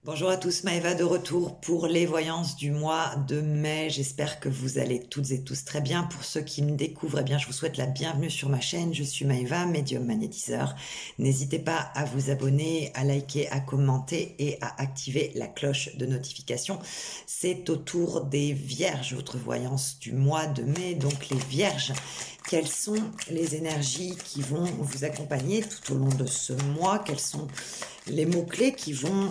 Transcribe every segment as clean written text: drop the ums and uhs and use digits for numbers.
Bonjour à tous, Maëva de retour pour les voyances du mois de mai. J'espère que vous allez toutes et tous très bien. Pour ceux qui me découvrent, eh bien, je vous souhaite la bienvenue sur ma chaîne. Je suis Maëva, médium magnétiseur. N'hésitez pas à vous abonner, à liker, à commenter et à activer la cloche de notification. C'est au tour des Vierges, votre voyance du mois de mai. Donc les Vierges, quelles sont les énergies qui vont vous accompagner tout au long de ce mois? Quels sont les mots-clés qui vont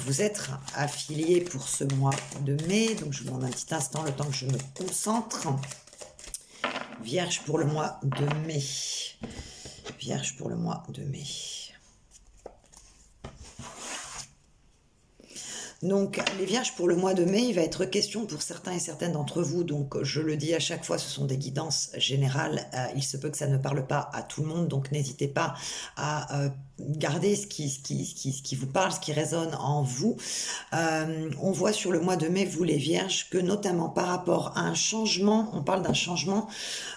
vous être affiliés pour ce mois de mai? Donc je vous demande un petit instant, le temps que je me concentre. Vierge pour le mois de mai. Vierge pour le mois de mai. Donc, les vierges pour le mois de mai, il va être question pour certains et certaines d'entre vous, donc je le dis à chaque fois, ce sont des guidances générales, il se peut que ça ne parle pas à tout le monde, donc n'hésitez pas à garder ce qui vous parle, ce qui résonne en vous. On voit sur le mois de mai, vous les vierges, que notamment par rapport à un changement, on parle d'un changement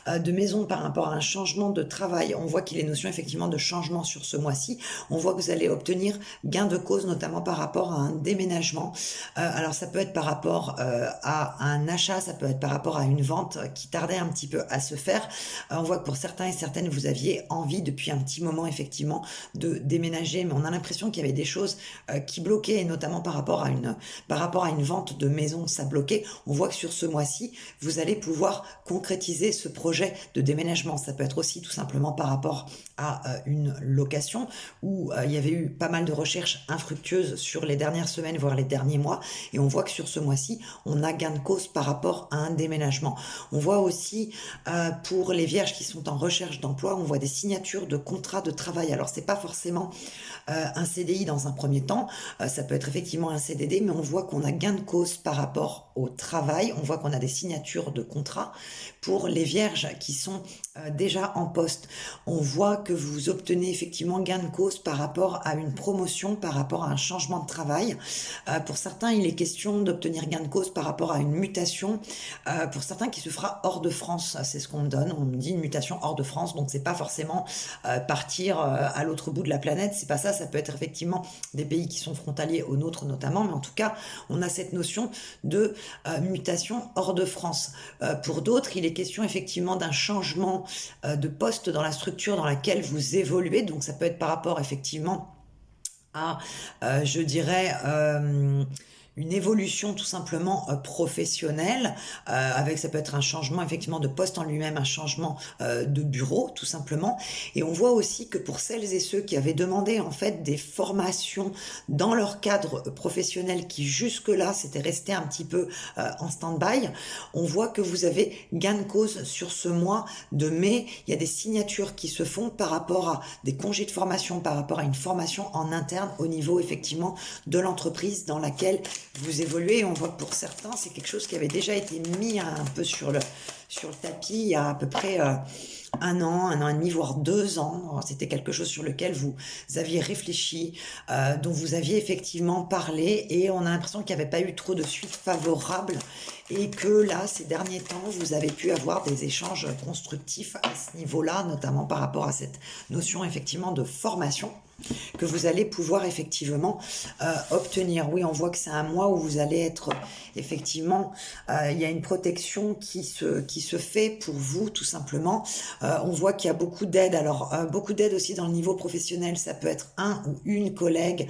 de maison, par rapport à un changement de travail, on voit qu'il est notion effectivement de changement sur ce mois-ci, on voit que vous allez obtenir gain de cause, notamment par rapport à un déménagement. Alors ça peut être par rapport à un achat, ça peut être par rapport à une vente qui tardait un petit peu à se faire. On voit que pour certains et certaines, vous aviez envie depuis un petit moment effectivement de déménager, mais on a l'impression qu'il y avait des choses qui bloquaient, et notamment par rapport à une vente de maison, ça bloquait. On voit que sur ce mois-ci, vous allez pouvoir concrétiser ce projet de déménagement. Ça peut être aussi tout simplement par rapport à une location où il y avait eu pas mal de recherches infructueuses sur les dernières semaines, voire les derniers mois, et on voit que sur ce mois-ci, on a gain de cause par rapport à un déménagement. On voit aussi pour les vierges qui sont en recherche d'emploi, on voit des signatures de contrats de travail. Alors c'est pas forcément un CDI dans un premier temps, ça peut être effectivement un CDD, mais on voit qu'on a gain de cause par rapport au travail, on voit qu'on a des signatures de contrats pour les vierges qui sont déjà en poste. On voit que vous obtenez effectivement gain de cause par rapport à une promotion, par rapport à un changement de travail. Pour certains, il est question d'obtenir gain de cause par rapport à une mutation. Pour certains, qui se fera hors de France, c'est ce qu'on me donne. On me dit une mutation hors de France, donc c'est pas forcément partir à l'autre bout de la planète. C'est pas ça. Ça peut être effectivement des pays qui sont frontaliers aux nôtres notamment, mais en tout cas, on a cette notion de mutation hors de France. Pour d'autres, il est question effectivement d'un changement de poste dans la structure dans laquelle vous évoluez. Donc ça peut être par rapport effectivement à, je dirais, une évolution tout simplement professionnelle, avec ça peut être un changement effectivement de poste en lui-même, un changement de bureau tout simplement. Et on voit aussi que pour celles et ceux qui avaient demandé en fait des formations dans leur cadre professionnel qui jusque-là s'était resté un petit peu en stand-by, on voit que vous avez gain de cause sur ce mois de mai. Il y a des signatures qui se font par rapport à des congés de formation, par rapport à une formation en interne au niveau effectivement de l'entreprise dans laquelle vous évoluez. On voit que pour certains, c'est quelque chose qui avait déjà été mis un peu sur le tapis il y a à peu près un an et demi, voire 2 ans. C'était quelque chose sur lequel vous aviez réfléchi, dont vous aviez effectivement parlé, et on a l'impression qu'il n'y avait pas eu trop de suite favorable, et que là, ces derniers temps, vous avez pu avoir des échanges constructifs à ce niveau-là, notamment par rapport à cette notion effectivement de formation que vous allez pouvoir effectivement obtenir. Oui, on voit que c'est un mois où vous allez être effectivement, il y a une protection qui se fait pour vous tout simplement. On voit qu'il y a beaucoup d'aide. Alors beaucoup d'aide aussi dans le niveau professionnel. Ça peut être un ou une collègue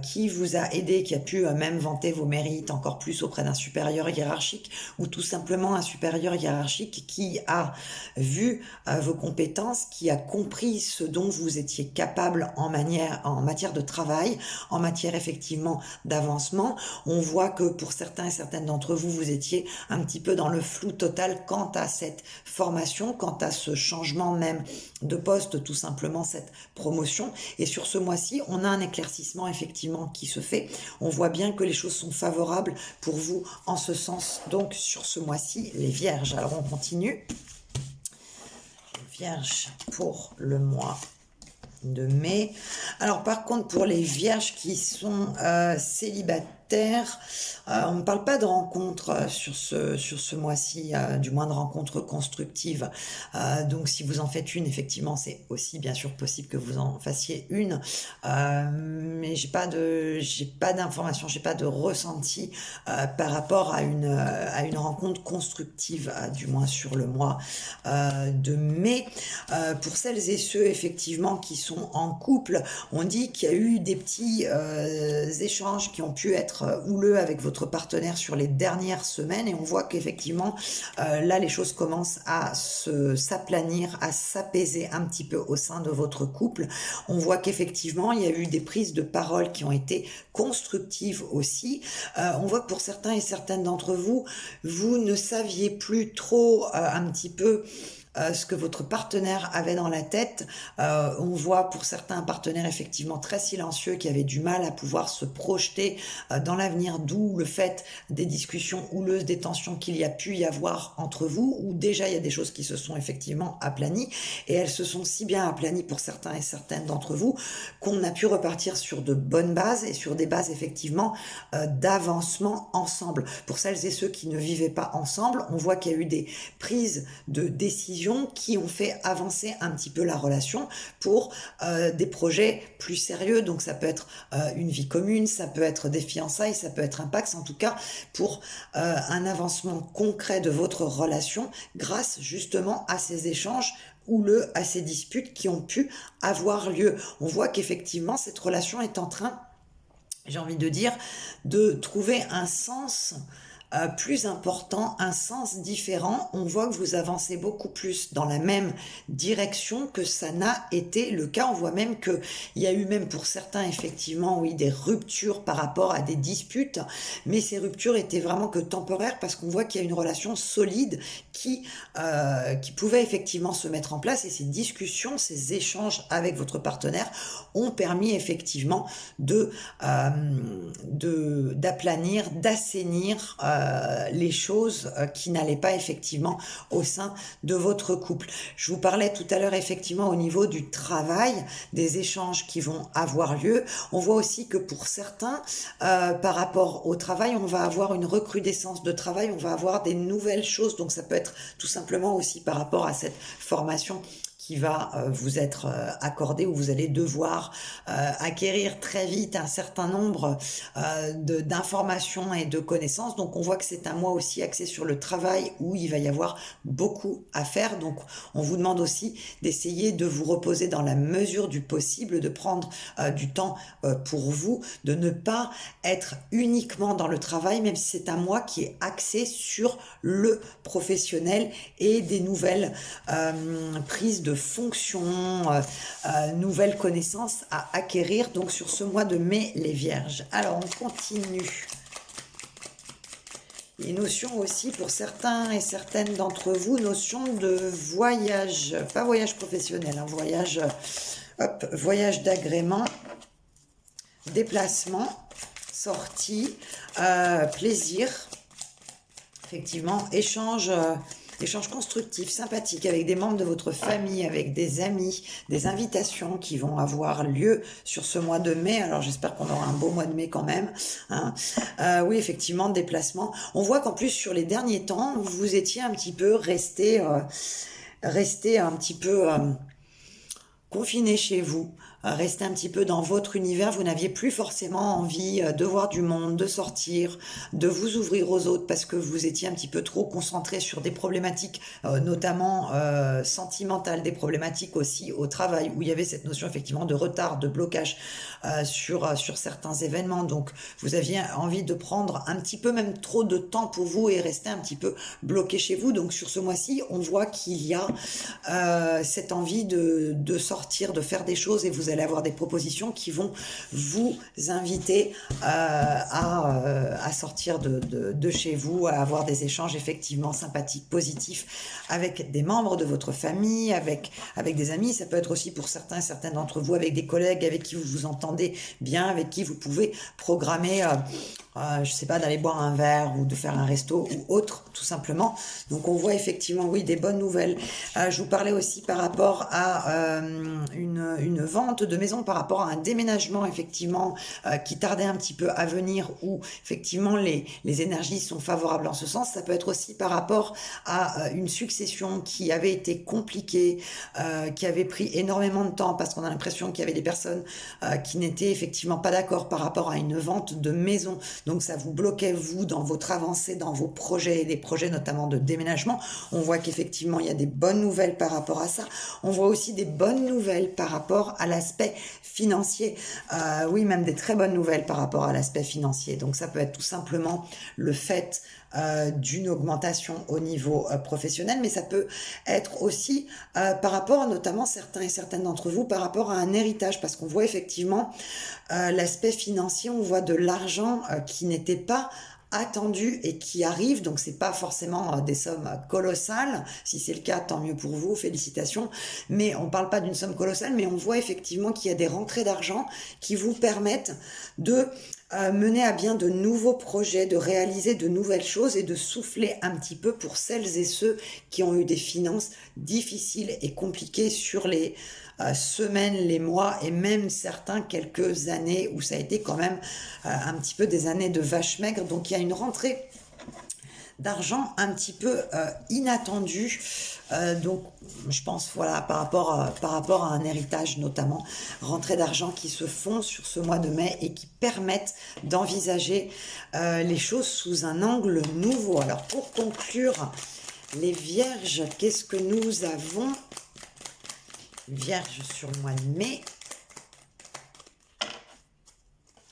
qui vous a aidé, qui a pu même vanter vos mérites encore plus auprès d'un supérieur hiérarchique, ou tout simplement un supérieur hiérarchique qui a vu vos compétences, qui a compris ce dont vous étiez capable en matière de travail, en matière effectivement d'avancement. On voit que pour certains et certaines d'entre vous, vous étiez un petit peu dans le flou total quant à cette formation, quant à ce changement même de poste, tout simplement cette promotion. Et sur ce mois-ci, on a un éclaircissement effectivement qui se fait. On voit bien que les choses sont favorables pour vous en ce sens. Donc sur ce mois-ci, les vierges. Alors on continue. Les vierges pour le mois de mai. Alors par contre, pour les vierges qui sont célibataires, Terre. On ne parle pas de rencontres sur ce mois-ci, du moins de rencontres constructives. Donc si vous en faites une, effectivement, c'est aussi bien sûr possible que vous en fassiez une. Mais j'ai pas d'informations, j'ai pas de ressenti par rapport à une rencontre constructive, du moins sur le mois de mai. Pour celles et ceux effectivement qui sont en couple, on dit qu'il y a eu des petits échanges qui ont pu être houleux avec votre partenaire sur les dernières semaines, et on voit qu'effectivement là les choses commencent à s'aplanir, à s'apaiser un petit peu au sein de votre couple. On voit qu'effectivement il y a eu des prises de parole qui ont été constructives aussi. On voit que pour certains et certaines d'entre vous, vous ne saviez plus trop un petit peu ce que votre partenaire avait dans la tête. On voit pour certains partenaires effectivement très silencieux qui avaient du mal à pouvoir se projeter dans l'avenir, d'où le fait des discussions houleuses, des tensions qu'il y a pu y avoir entre vous, où déjà il y a des choses qui se sont effectivement aplanies, et elles se sont si bien aplanies pour certains et certaines d'entre vous qu'on a pu repartir sur de bonnes bases, et sur des bases effectivement d'avancement ensemble. Pour celles et ceux qui ne vivaient pas ensemble, on voit qu'il y a eu des prises de décision qui ont fait avancer un petit peu la relation pour des projets plus sérieux. Donc ça peut être une vie commune, ça peut être des fiançailles, ça peut être un Pacs, en tout cas pour un avancement concret de votre relation grâce justement à ces échanges houleux, à ces disputes qui ont pu avoir lieu. On voit qu'effectivement cette relation est en train, j'ai envie de dire, de trouver un sens plus important, un sens différent. On voit que vous avancez beaucoup plus dans la même direction que ça n'a été le cas. On voit même qu'il y a eu même pour certains effectivement, oui, des ruptures par rapport à des disputes, mais ces ruptures étaient vraiment que temporaires, parce qu'on voit qu'il y a une relation solide qui pouvait effectivement se mettre en place, et ces discussions, ces échanges avec votre partenaire ont permis effectivement d'aplanir, d'assainir les choses qui n'allaient pas effectivement au sein de votre couple. Je vous parlais tout à l'heure effectivement au niveau du travail, des échanges qui vont avoir lieu. On voit aussi que pour certains, par rapport au travail, on va avoir une recrudescence de travail, on va avoir des nouvelles choses. Donc ça peut être tout simplement aussi par rapport à cette formation qui va vous être accordé, où vous allez devoir acquérir très vite un certain nombre d'informations et de connaissances. Donc on voit que c'est un mois aussi axé sur le travail, où il va y avoir beaucoup à faire. Donc on vous demande aussi d'essayer de vous reposer dans la mesure du possible, de prendre du temps pour vous, de ne pas être uniquement dans le travail, même si c'est un mois qui est axé sur le professionnel et des nouvelles prises de fonctions, nouvelles connaissances à acquérir donc sur ce mois de mai, les Vierges. Alors on continue. Et notion aussi pour certains et certaines d'entre vous, notion de voyage, pas voyage professionnel, voyage, voyage d'agrément, déplacement, sortie, plaisir, effectivement, échange constructif, sympathique avec des membres de votre famille, avec des amis, des invitations qui vont avoir lieu sur ce mois de mai. Alors j'espère qu'on aura un beau mois de mai quand même. Oui, effectivement, déplacement. On voit qu'en plus sur les derniers temps, vous étiez un petit peu resté un petit peu confiné chez vous. Rester un petit peu dans votre univers, vous n'aviez plus forcément envie de voir du monde, de sortir, de vous ouvrir aux autres, parce que vous étiez un petit peu trop concentré sur des problématiques, notamment sentimentales, des problématiques aussi au travail, où il y avait cette notion effectivement de retard, de blocage sur certains événements. Donc vous aviez envie de prendre un petit peu, même trop de temps pour vous, et rester un petit peu bloqué chez vous. Donc sur ce mois-ci, on voit qu'il y a cette envie de sortir, de faire des choses, et vous allez avoir des propositions qui vont vous inviter à sortir de chez vous, à avoir des échanges effectivement sympathiques, positifs avec des membres de votre famille, avec des amis. Ça peut être aussi pour certains et certaines d'entre vous avec des collègues avec qui vous vous entendez bien, avec qui vous pouvez programmer je sais pas, d'aller boire un verre ou de faire un resto ou autre, tout simplement. Donc on voit effectivement, oui, des bonnes nouvelles. Je vous parlais aussi par rapport à une vente vente de maison, par rapport à un déménagement effectivement qui tardait un petit peu à venir, où effectivement les énergies sont favorables en ce sens. Ça peut être aussi par rapport à une succession qui avait été compliquée, qui avait pris énormément de temps, parce qu'on a l'impression qu'il y avait des personnes qui n'étaient effectivement pas d'accord par rapport à une vente de maison. Donc ça vous bloquait, vous, dans votre avancée, dans vos projets, des projets notamment de déménagement. On voit qu'effectivement, il y a des bonnes nouvelles par rapport à ça. On voit aussi des bonnes nouvelles par rapport à l'aspect financier. Oui, même des très bonnes nouvelles par rapport à l'aspect financier. Donc ça peut être tout simplement le fait d'une augmentation au niveau professionnel, mais ça peut être aussi par rapport, notamment certains et certaines d'entre vous, par rapport à un héritage, parce qu'on voit effectivement l'aspect financier, on voit de l'argent qui n'était pas attendu et qui arrive, donc c'est pas forcément des sommes colossales. Si c'est le cas, tant mieux pour vous, félicitations, mais on parle pas d'une somme colossale, mais on voit effectivement qu'il y a des rentrées d'argent qui vous permettent de mener à bien de nouveaux projets, de réaliser de nouvelles choses et de souffler un petit peu pour celles et ceux qui ont eu des finances difficiles et compliquées sur les semaines, les mois et même certains quelques années où ça a été quand même un petit peu des années de vache maigre. Donc il y a une rentrée d'argent un petit peu inattendue. Donc je pense, voilà, par rapport à un héritage notamment, rentrée d'argent qui se font sur ce mois de mai et qui permettent d'envisager les choses sous un angle nouveau. Alors pour conclure, les vierges, qu'est-ce que nous avons? Vierge sur le mois de mai.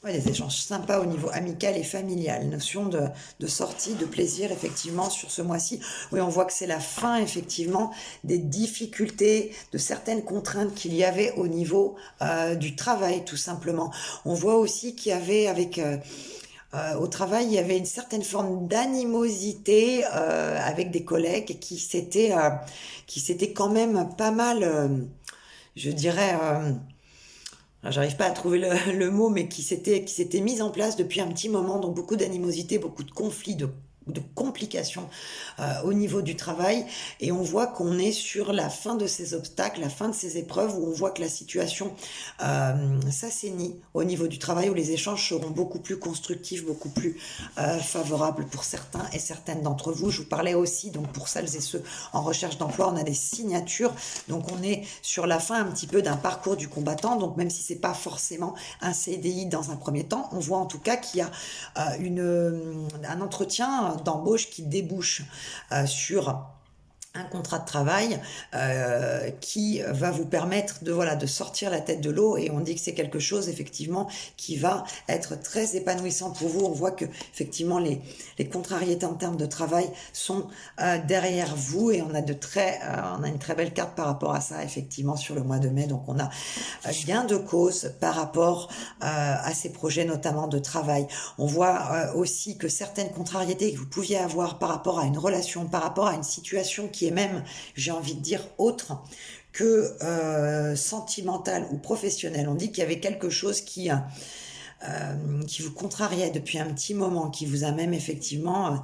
Ouais, des échanges sympas au niveau amical et familial. Notion de sortie, de plaisir, effectivement, sur ce mois-ci. Oui, on voit que c'est la fin, effectivement, des difficultés, de certaines contraintes qu'il y avait au niveau du travail, tout simplement. On voit aussi qu'il y avait, au travail, il y avait une certaine forme d'animosité avec des collègues qui s'étaient quand même pas mal, je dirais... j'arrive pas à trouver le mot, mais qui s'était mise en place depuis un petit moment, donc beaucoup d'animosité, beaucoup de conflits, de complications au niveau du travail, et on voit qu'on est sur la fin de ces obstacles, la fin de ces épreuves, où on voit que la situation s'assainit au niveau du travail, où les échanges seront beaucoup plus constructifs, beaucoup plus favorables pour certains et certaines d'entre vous. Je vous parlais aussi, donc pour celles et ceux en recherche d'emploi, on a des signatures, donc on est sur la fin un petit peu d'un parcours du combattant, donc même si c'est pas forcément un CDI dans un premier temps, on voit en tout cas qu'il y a un entretien d'embauche qui débouche sur un contrat de travail qui va vous permettre de sortir la tête de l'eau, et on dit que c'est quelque chose effectivement qui va être très épanouissant pour vous. On voit que effectivement les contrariétés en termes de travail sont derrière vous, et on a une très belle carte par rapport à ça effectivement sur le mois de mai. Donc on a gain de cause par rapport à ces projets notamment de travail. On voit aussi que certaines contrariétés que vous pouviez avoir par rapport à une relation, par rapport à une situation qui est même, j'ai envie de dire, autre que sentimentale ou professionnelle. On dit qu'il y avait quelque chose qui vous contrariait depuis un petit moment, qui vous a même effectivement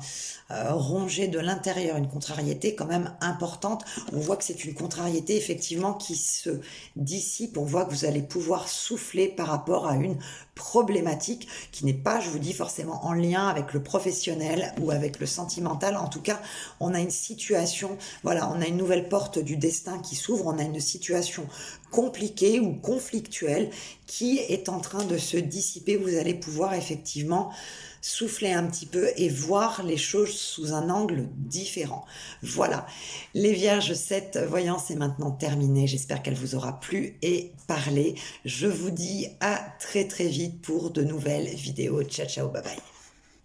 rongé de l'intérieur, une contrariété quand même importante. On voit que c'est une contrariété effectivement qui se dissipe, on voit que vous allez pouvoir souffler par rapport à une problématique qui n'est pas, je vous dis, forcément en lien avec le professionnel ou avec le sentimental. En tout cas, on a une situation, voilà, on a une nouvelle porte du destin qui s'ouvre, on a une situation compliquée ou conflictuelle qui est en train de se dissiper. Vous allez pouvoir effectivement souffler un petit peu et voir les choses sous un angle différent. Voilà, les vierges, cette voyance est maintenant terminée. J'espère qu'elle vous aura plu et parlé. Je vous dis à très très vite pour de nouvelles vidéos. Ciao ciao, bye bye.